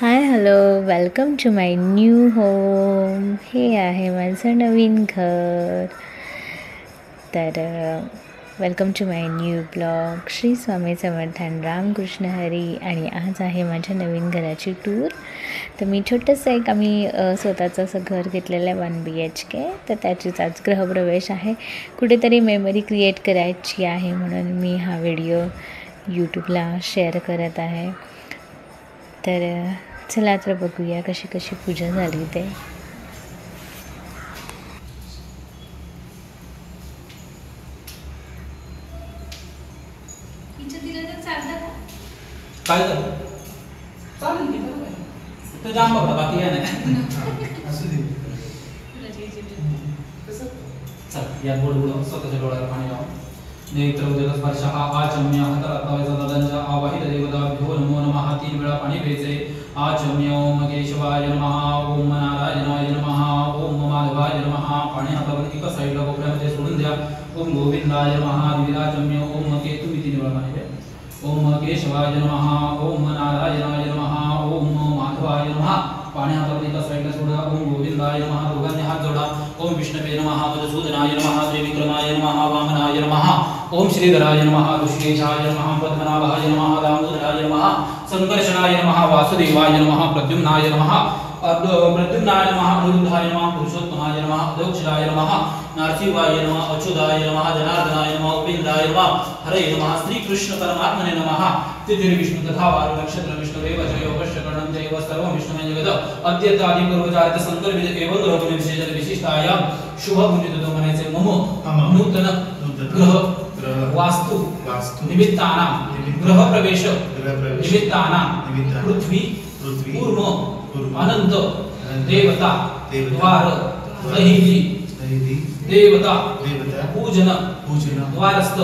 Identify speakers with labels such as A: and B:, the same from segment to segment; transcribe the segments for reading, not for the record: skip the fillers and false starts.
A: High hello welcome to my new home. हे आहे माझं नवीन घर. तर welcome to my new blog. Shri Swami Samarth Ramkrishna Hari. आणि आज आहे माझ्या नवीन घराची टूर. तर मी छोटंसं एक आम्ही स्वतःचं असं घर घेतलेलं आहे 1 BHK. तर त्याचीच आज गृहप्रवेश आहे. कुठेतरी मेमरी क्रिएट करायची आहे म्हणून मी हा व्हिडिओ यूट्यूबला शेअर करत आहे. तर चला तर बघूया कशी कशी पूजा झाली ते.
B: काय झालं चालेल की बरोबर आहे तर जाम बघा बाकी काय नाही असू दे चल या गोड गोड स्वतःच्या डोळ्याला पाणी लावा. नेत्र उदक स्पर्श हा आचम्य हाताला दादांच्या आवाहित देवताभ्यो नमो नमः. 3 वेळा पाणी प्यायचे. आचम्य ओम केशवाय नमः, ओम नारायणाय नमः, ओम माधवाय नमः. पाणी हातावर एका साईडला कोपऱ्यामध्ये सोडून द्या. ओम गोविंदाय नमः. द्विराचम्य ओम तुम्ही 3 वेळा पाणी प्या. ओम केशवाय नमः, ओम नारायणाय नमः, ओम माधवाय नमः. पाणी हातावर एका साईडला सोडा. ओम गोविंदाय नमः. दोघांनी हात जोडा. ओम विष्णवे नमः, मधुसूदनाय नमः, त्रिविक्रमाय नमः, वामनाय नमः. ओम श्रीधराय नमः, ऋषिकेशाय नमः, पद्मनाभाय नमः, दामोदराय नमः, संकर्षणाय नमः, वासुदेवाय नमः, प्रद्युम्नाय नमः, प्रद्युम्नाय नमः, अनिरुद्धाय नमः, पुरुषोत्तमाय नमः, अदोक्षराय नमः, नारसिंहाय नमः, अच्युताय नमः, जनार्दनाय नमः, उपेन्द्राय नमः, हरे नमः, श्री कृष्ण परमात्मने नमः. तिथिर्विष्णु तथा वार नक्षत्र विष्णुरेव जयो वश्यकरणं जैव सर्वं विष्णुमेव जगत् अद्यत आदि पूर्वचारित संकल्पित एवं ग्रहगुण विशेषण विशिष्टायां शुभ गुणितो म्हणायचे. मम नूतन ग्रह वास्तु निमित्तानां ग्रह प्रवेश निमित्तानां पृथ्वी पूर्व अनंत देवता द्वार दहिली देवता पूजन द्वारस्थ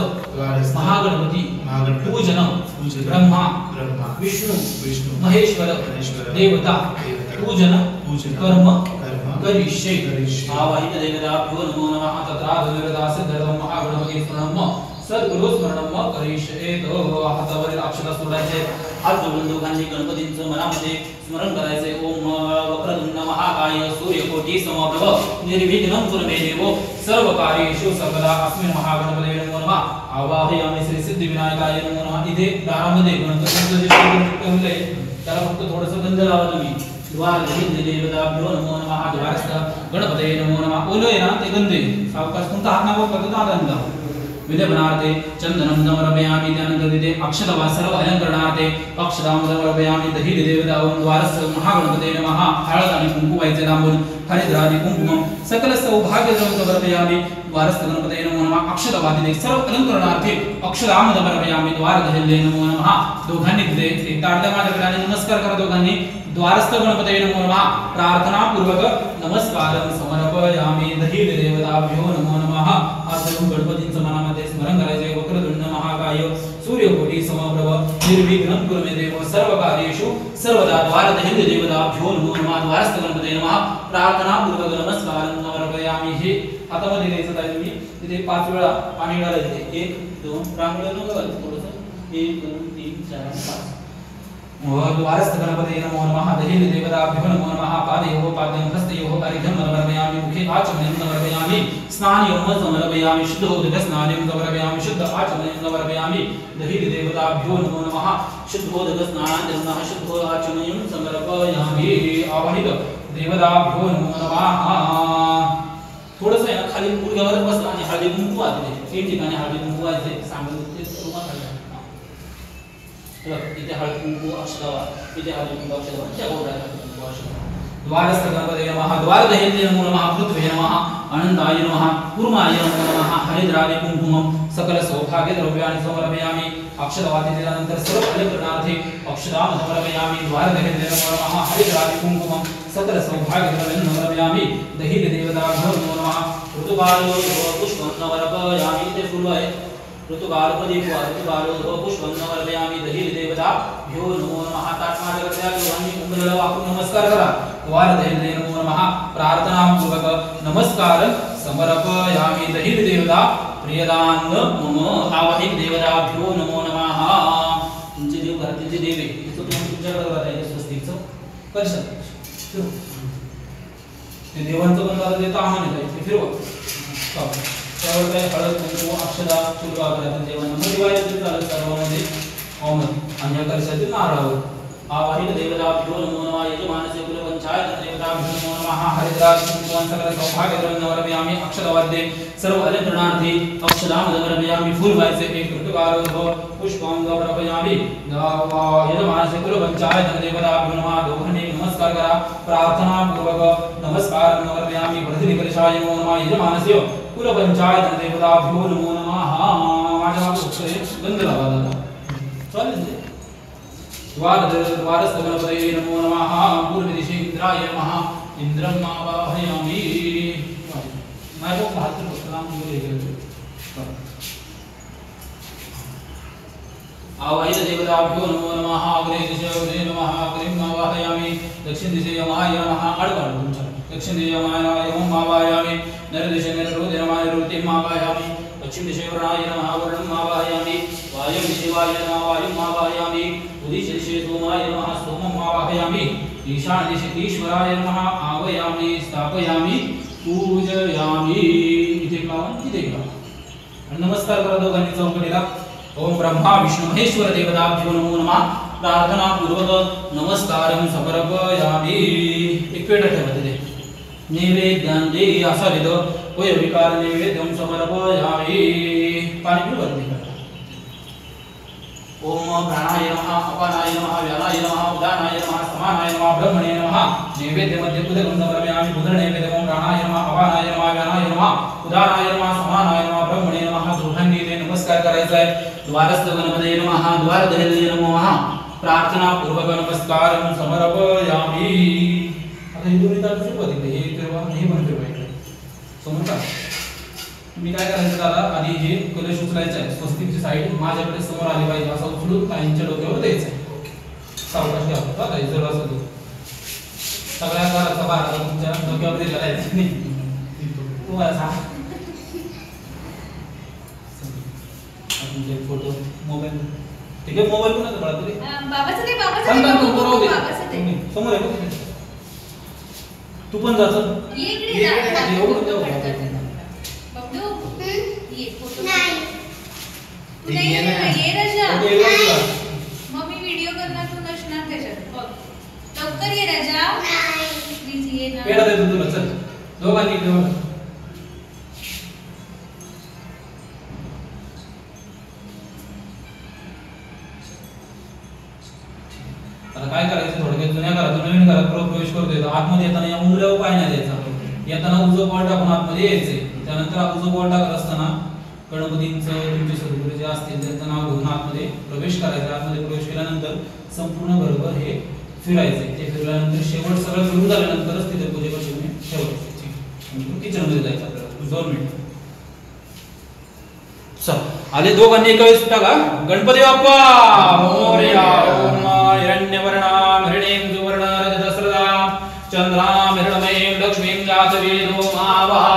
B: महागणपती पूजन ब्रह्मा विष्णु महेश्वर देवता पूजन कर्म करिष्ये. आवाहित देवताभ्यो नमो नमः. तत्राधुर्दा सिद्धर्वं महागणपती स्मरणं सद्गुरु स्मरणं करिष्ये. हातावरील अक्षता सोडायचे. हात जोडून दोघांनी गणपतींचं मनामध्ये स्मरण करायचे. ओम वक्रतुंड महाकाय सूर्यकोटी समप्रभ निर्विघ्नं कुरु मे देव सर्वकार्येषु सर्वदा अस्मिन् महागणपतये नमो नमः. आवाहयामि श्री सिद्धिविनायकाय नमो नमः. इथे दारामध्ये गणपतींचं जे ठेवलंय त्याला फक्त थोडंसं गंध लावा तुम्ही. द्वार देवताभ्यो नमो नमः. द्वारस्थ गणपतये नमो नमः. ओलोय ना ते गंधे सावकाश तुमचा हात नावा करतो दादांना विद्यमानार्थे चंदनं समर्पयामि. त्यानंतर तिथे अक्षता सर्व अलंकरणार्थे अक्षतां समर्पयामि. दही देवता ओम द्वारस्थ महागणपतये नमः. हळद आणि कुंकू व्हायचे लांबून हरिद्रादी कुंकुमं सकल सौभाग्य समर्पयामि. द्वारस्थ गणपतये नमो नमः. अक्षता तिथे सर्व अलंकरणार्थे अक्षतां समर्पयामि. द्वारदहल्ये नमो नमः. दोघांनी तिथे एक ताडल्या माझ्याकडे नमस्कार करा. दोघांनी द्वारस्थ गणपतये नमो नमः. प्रार्थना पूर्वक नमस्कारं समर्पयामि. दही देवताभ्यो नमो नमः. आज गणपतींचं मनामध्ये स्मरण करायचे. वक्रतुंड महाकाय सूर्यकोटी समप्रभ निर्विघ्नं कुरु मे देव सर्व कार्येषु सर्वदा. द्वारदहल्य देवताभ्यो नमो नमः. द्वारस्थ गणपतये नमः. प्रार्थना पूर्वक नमस्कारं समर्पयामि. हे हातामध्ये द्यायचं आहे तुम्ही. तिथे 5 वेळा पाणी घालायचे. 1 2 रांगोळी नको घालू थोडंसं. 1 2 3 4 5. द्वारस्थ गणपतये नमो नमः. दही देवताभ्यो नमो नमः. पादयोः पाद्यं हस्तयोः अर्घ्यं समर्पयामि. मुखे आचमनं समर्पयामि. स्नानयोः समर्पयामि. शुद्धोदक स्नानं समर्पयामि. शुद्ध आचमनं समर्पयामि. दही देवताभ्यो नमो नमः. शुद्धोदक स्नानानन्तरं शुद्धो आचमनं समर्पयामि. आवाहित देवताभ्यो नमो नमः. थोडंसं आहे ना खाली गुडघ्यावर बसा आणि हळदी कुंकू वाजते. 3 ठिकाणी हळदी कुंकू वाजते. सांगतो ते रुमाल घाला. इथे हळदी कुंकू अक्षता इथे हळदी कुंकू अक्षता त्या गोळ्याला कुंकू अक्षता. द्वारस्थ गणपतये नमः. द्वारदहल्ये नमो नमः. पृथ्वे नमः. अनंताय नमः. कूर्माय नमो नमः. हरिद्रादी कुंकुमं सकल सौभाग्य द्रव्याणि समर्पयामि. अक्षता दिल्यानंतर सर्व अलंकरणार्थे अक्षतां समर्पयामि. द्वारदहल्ये नमो नमः. हरिद्रादी कुंकुमं सकल सौभाग्य द्रव्याणि समर्पयामि. दही देवताभ्यो नमो नमः. ऋतुकालो पुष्पं समर्पयामि. ते फुल आहे. ऋतुकालपदी ऋतुकालो पुष्पं समर्पयामि. दही देवताभ्यो नमो नमः. ताटमाडकर्त्या दोघांनी कुंभला वाकून नमस्कार करा. द्वारदहल्ये नमो नमः. प्रार्थना पूर्वक नमस्कार समर्पयामि. दही देवता प्रियदान मम. आवाहित देवताभ्यो नमो नमः. तुमचे देव घरातील जे देव आहे तुमच्याकडे बघायचे स्वस्तिकचं कलशात फिरवा. ते देवांचं पण झालं ते तामाने जायचं फिरवा. त्यावर काय हळद कुंकू अक्षदा चुलवा करायचं देवांना मध्ये वाहायचं चालत सर्वांमध्ये ओमत आणि या कलशातील नारळावर आवाहित देवताभ्यो नमो नमः यजमानस्य कुलपंचायत देवताभ्यो नमो नमः हरिद्राज कुंकुमान् सकल सौभाग्य द्रव्यमर्पयामि अक्षतवाद्ये सर्व अलंकरणार्थी अक्षदां समर्पयामि फूल व्हायचे एक ऋतुकारो पुष्पं समर्पयामि यजमानस्य कुलपंचायत देवताभ्यो नमः दोघांनी नमस्कार करा प्रार्थना पूर्वक नमस्कार समर्पयामि वर्धिनी कलशाय नमो नमः यजमानस्य कुलपंचायत देवताभ्यो नमो नमः माझ्या मागे गंध लावा चालेल द्वारस्थगणपतये नमो नमः पूर्वदिशे इंद्राय नमः इंद्रं आवाहयामि मैं वो महत्व पुस्तकां लेकर आवाहित देवताभ्यो नमो नमः अग्रे दिशे नमः अग्रिं आवाहयामि दक्षिण दिशे यमाय नमः अडकाड तुमच्या दक्षिण दिशे यमाय नमः आवाहयामि नर दिशे नरोदे नमः नरोतिं आवाहयामि पश्चिम दिशे वरुणाय नमः वरुणं आवाहयामि वायं दिशे वाय नमः वायुं आवाहयामि उदिश दिशे सोमाय नमः सोमं आवाहयामि ईशान दिशे ईश्वराय नमः आवाहयामि स्थापयामि पूजयामि. इथे लावून इथे लावून नमस्कार करा दोघांनी चौकटीला. ओम ब्रह्मा विष्णु महेश्वर देवताभ्यो नमो नमः प्रार्थना पूर्वक नमस्कारं समर्पयामि. एक पेट ठेवा तिथे नैवेद्यं देहि असा विध वय विकार नैवेद्यं समर्पयामि. पाणी पिऊ बरं. ओम प्राणाय नमः अपानाय नमः व्यानाय नमः उदानाय नमः समानाय नमः ब्रह्मणे नमः. नैवेद्य मध्ये उदकं समर्पयामि. बुध नैवेद्यं प्राणाय नमः अपानाय नमः व्यानाय नमः उदानाय नमः समानाय नमः ब्रह्मणे नमः. दोघांनी ते नमस्कार करायचा आहे. द्वारस्थ गणपतये नमः द्वारदेवताय नमः प्रार्थना पूर्वक नमस्कारं समर्पयामि. आता हे दोन्ही ताट फिरवा हे फिरवा हे पण फिरवा इकडे समोर का. मी काय करायचं दादा आधी हे कलश उचलायचं आहे. स्वस्तिकची साईड माझ्याकडे समोर आली पाहिजे असं उचलून काहींच्या डोक्यावर द्यायचं आहे. सावकाश घ्या बघा जर असं तो सगळ्या घराचा भार तुमच्या डोक्यावर दिला जायचं नाही. तुम्हाला सांग तुमचे फोटो मोबाईल ठीक आहे. मोबाईल कोणाचा कळा तरी
C: बाबाचं ते बाबाचं ते
B: समोर आहे तू पण जायचं
C: ये इकडे जा.
B: एवढं देऊ
C: बबडू ये फोटो नाही ये राजा. मग मी व्हिडिओ करणार तू नसणार त्याच्यात बघ. लवकर ये राजा प्लीज ये ना.
B: पेढा देतो तुला चल दोघांनी इकडे बघ. आता काय करायचं थोडक्यात जुन्या घरातून नवीन घरात प्रवेश करतोय तर आतमध्ये येताना या उंबऱ्यावर पाय नाही द्यायचा. येताना उजवं पाऊल टाकून आतमध्ये यायचे. त्यानंतर उजवं पाऊल टाकत असताना गणपतींचं तुमचे सद्गुरू जे असतील त्यांचं नाव घेऊन आतमध्ये प्रवेश करायचा. आतमध्ये प्रवेश केल्यानंतर संपूर्ण घरभर हे फिरायचे. ते फिरल्यानंतर शेवट सगळं फिरून झाल्यानंतरच तिथे पूजेपाशी तुम्ही ठेवायचे. किचनमध्ये जायचं आपल्याला 2 मिनिट. आले दोघांनी एका वेळेस टाका. गणपती बाप्पा मोरया. ओम हिरण्यवर्णां हिरण्यं सुवर्ण रजतस्रदां चंद्रां हिरण्मयीं लक्ष्मीं जातवेदो महावः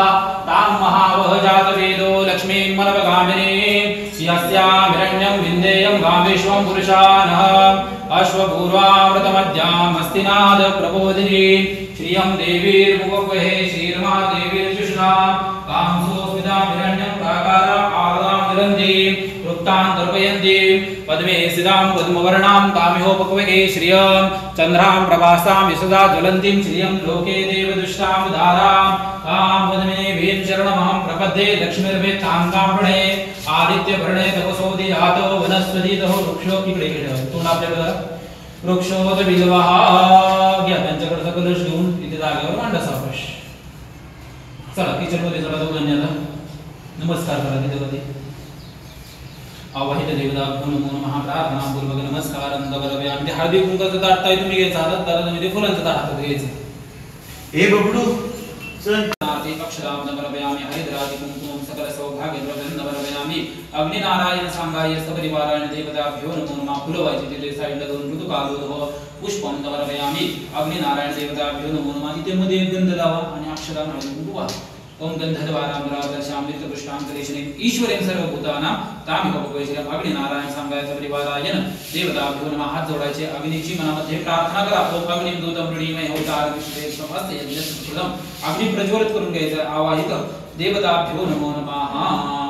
B: तां महावः जातवेदो लक्ष्मीं मनवगामिनीं यस्यां हिरण्यं विन्देयं गामेश्वं पुरुषानः अश्वपूर्वामृतमध्यां हस्तिनाद प्रबोधिनी श्रियं देवीर्मुखवहे श्रीर्महादेवीर्जुषा कांसोस्मितां हिरण्यं प्राकारां आदां निरन्ति रुक्तां तर्पयन्ति पद्मे सिदां पद्मवर्णां काम्योपक्वहे श्रियं चन्द्रां प्रभासां यशदा ज्वलन्तीं श्रियं लोके देवदुष्टां धारां कां पद्मे भीं शरणमहं प्रपद्ये लक्ष्मीर्वेत्तां काम्पणे आदित्यभरणे तपसोदि जातो वनस्पतितो वृक्षो इकडे तोंड आपल्याकडे वृक्षोत बिल्वः घ्या त्यांच्याकडचा कलश घेऊन तिथे जागेवर मांडा सावकाश. चला किचन मध्ये चला दोघांनी आता नमस्कार करा तिथे मध्ये. आवाहित देवताभ्यो नमो नमः प्रार्थना पूर्वक नमस्कारं समर्पयामि. ते हळदी कुंकाचं ताट ताई तुम्ही घ्यायचं हातात दादा तुम्ही ते फुलांचं ताट हातात घ्यायचं.
D: ए बबडू चल
B: नाती अक्षरां समर्पयामि हरिद्रादि कुंकुमं सकल सौभाग्य द्रव्यं समर्पयामि. अग्निनारायण सांगाय सपरिवाराय देवताभ्यो नमो नमः. फुलवायचे तिथे साईडला दोन ऋतुकालो पुष्पं समर्पयामि. अग्निनारायण देवताभ्यो नमो नमः. इथे मध्ये एक गंध लावा आणि अक्षरां हळदी कुंकू वाहा. ओम गंधर्वारामरादर्शामृतपुष्टांतरेशने ईश्वरेण सर्वभूतानां तामिकपवेशने अग्नि नारायण सांगायचा परिवारायन देवताभ्यो नमः. हात जोडायचे. अग्नीची मनामध्ये प्रार्थना करा. ओम अग्निं दूतं वृणीमय होतार विश्वे समस्त यज्ञसुखदम. अग्नि प्रज्वलित करून घ्यायचा. आवाहित देवताभ्यो नमो नमः.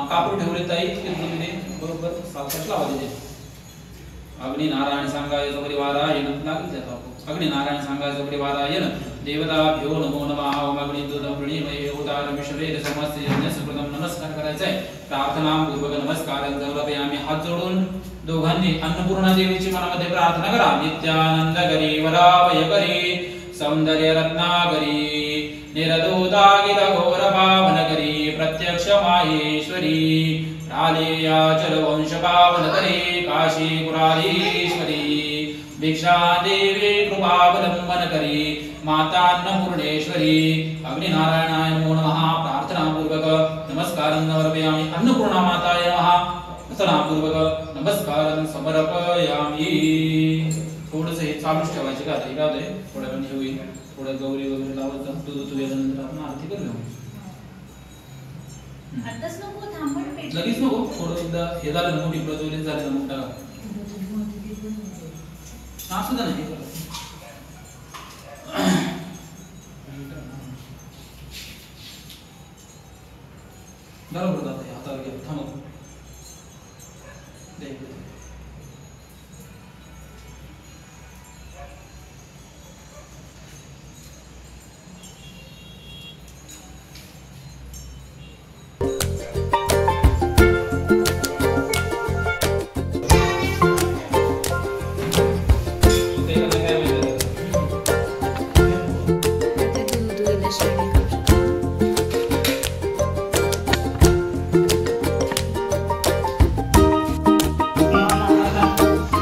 B: कापूर ठेवले ताई तिथे बरोबर सावकाश लावा तिथे. अग्नि नारायण सांगायचा परिवारायन लागून जातो. अग्नि नारायण सांगायचा परिवारायन देवताभ्यो नमो नमः. ओम अग्नि दूतं वृणीमय होतार विश्वे समस्त यज्ञसुखदम. नमस्कार करायचा आहे. प्रार्थना पूर्वक नमस्कार जवळपास हात जोडून दोघांनी अन्नपूर्णा देवीची मनामध्ये प्रार्थना करा. नित्यानंद करी वरावय करी सौंदर्य रत्नाकरी निरदोदागिर घोर पावन करी प्रत्यक्ष माहेश्वरी रालेयाचल वंश पावन करी काशी पुराधीश्वरी भिक्षा देवी कृपावलंबन करी माता अन्नपूर्णेश्वरी. अग्निनारायणाय नमो नमः. प्रार्थना पूर्वक नमस्कार समर्पयामि. अन्नपूर्णा माताय नमः. प्रार्थना पूर्वक नमस्कार समर्पयामि. थोडंसं हे चालूच ठेवायचे का आता राहू दे. थोड्या वेळ होईल. थोडं गौरी वगैरे लावायचं. दूध तुझ्यानंतर आपण आरती करूया.
C: आताच नको थांबण पेट.
B: लगेच नको. थोडं एकदा हे झालं ना मोठी प्रज्वलित झाली ना मोठा असं नाही बरोबर जाते. हातावर घ्या. थांबा.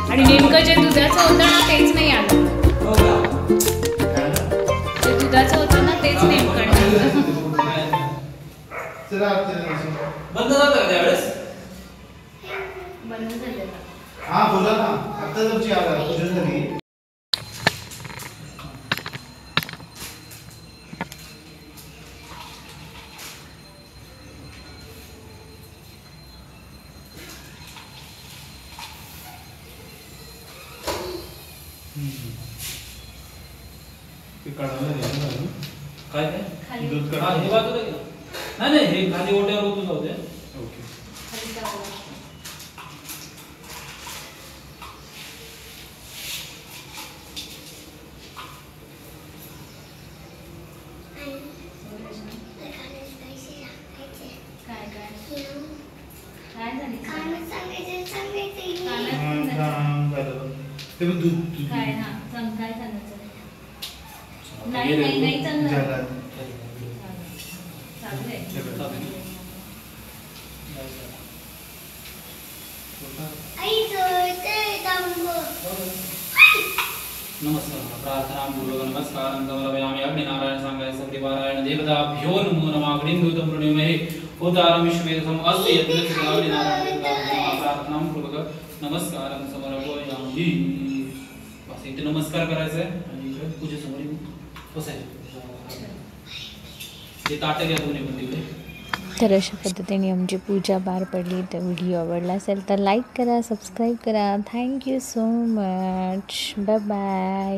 C: आणि नेमकं जे दुधाचं होतं ना तेच नाही आलं. जे दुधाचं होतं ना तेच नेमकं नाही आलं.
B: बंद झालं का त्यावेळेस?
C: बंद झालेलं.
D: हा बोला ना. आता तुमची आवाज पूजन झाली.
B: काय काय
C: खाली
D: दूध
B: हा
D: काढा.
B: हे बाजूला घ्या. नाही नाही हे खाली ओट्यावर होतो जाऊ दे.
D: ओके.
C: खाली जावं. काय काय काय झाली? कानात
D: ते पण दूध
C: काय हा सांग काय सांगायचं? नाही नाही नाही चालणार.
D: झालं.
C: चालू आहे.
B: नमस्कार. प्रार्थना पूर्वक नमस्कार समर्पयामि. अग्निनारायण सांगायचं परिवारायण देवताभ्यो नमो नमः. अग्निं वृणीमय होतार विश्वे समस्त यज्ञसुखदम. अग्निनारायण प्रार्थना पूर्वक नमस्कार समर्पयामि. बस इथे नमस्कार करायचा आहे आणि इकडे पूजेसमोर येऊन बसायचं. ते ताटं घ्या दोन्ही पण तिकडे.
A: तर अशा पद्धतीने आमची पूजा पार पडली. तर व्हिडिओ आवडला असेल तर लाईक करा, सबस्क्राईब करा. Thank you so much. Bye bye.